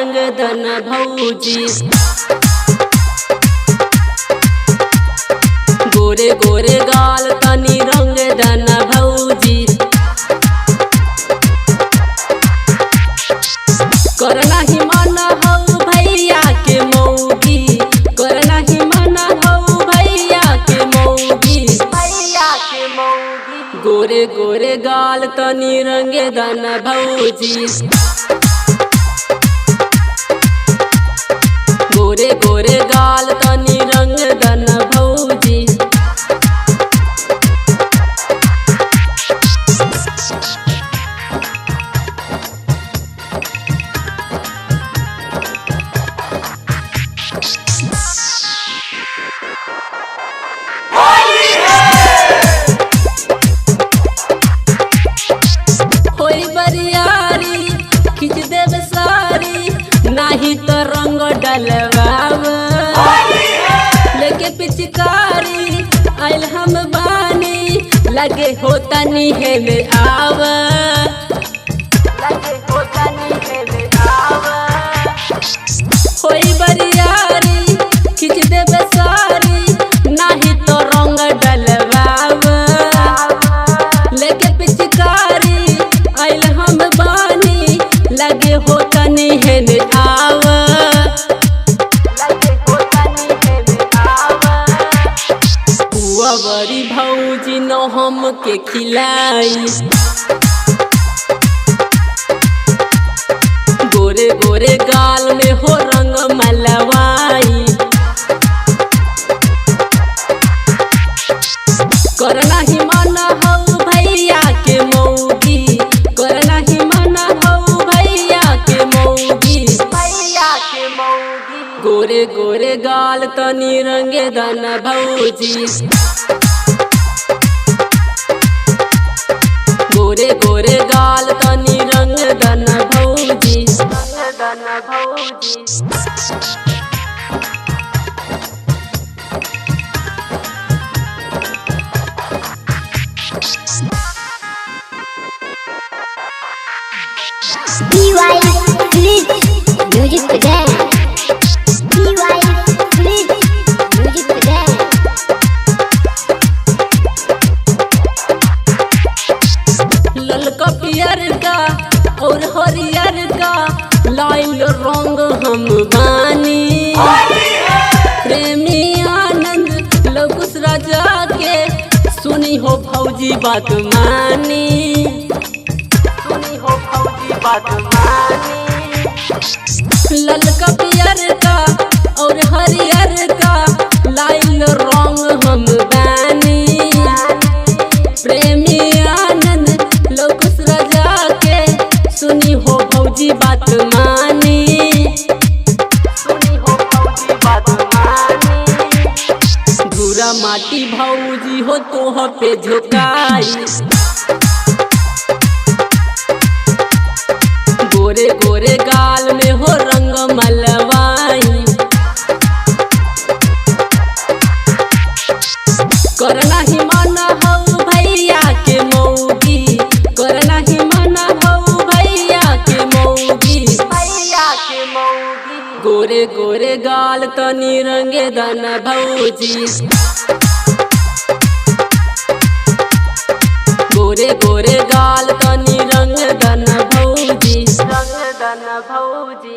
रंग दन भौजी। गोरे गोरे गाल तनी रंग दन भौजी। करना ही मन हऊ भैया के मौगी, करना ही मन हऊ भैया के मौगी, भैया के मौगी। गोरे गोरे गाल तनी रंग दन भौजी। गोरे गोरे गाल तनी रंग दन भौजी। होई बरियारी खिंच देव सारी, नाही तो रंग डलवाव। लेके पिचकारी आइल हम बानी, लगे होता नीहे में आव, लगे होता नीहे में आव। होई बरियारी खिंच देव सारी, नाही तो रंग डलवाव। लेके पिचकारी आइल हम बानी, लगे होता नीहे में आव, लगे होता नीहे में आव। बुआ बड़ी भौजी न हम के खिलाई, गोरे गोरे गाल में हो रंग मलवाई। करना ही मन हऊ भैया के मौगी, करना ही मन हऊ भैया के मौगी, भैया के मौगी। गोरे गोरे गाल तनी रंग दन भौजी। गोरे गोरे गाल तनी रंग दन भौजी, दन भौजी। DY Flip Music Present. DY Flip Music Present. ललका पियर का और हरियर का लाइल रंग हम बानी। प्रेमी आनंद लकुस राजा के सुनी हो भौजी बात मानी, सुनी हो भौजी बात मानी। ललका पियर का और हरियर का लाइल रंग हम बानी। प्रेमी आनंद लकुस राजा के सुनी हो भौजी बात मानी, सुनी हो भौजी बात मानी। दूरा माटी भौजी हो तोह पे झुकाई, गोरे गोरे गाल में हो रंग मलवाई। करना ही मन हऊ भैया के मौगी, करना ही मन हऊ भैया के मौगी, भैया के मौगी। गोरे गोरे गाल तनी रंग दन भौजी। गोरे गोरे गाल तनी रंग दन भौजी, रंग दन भौजी।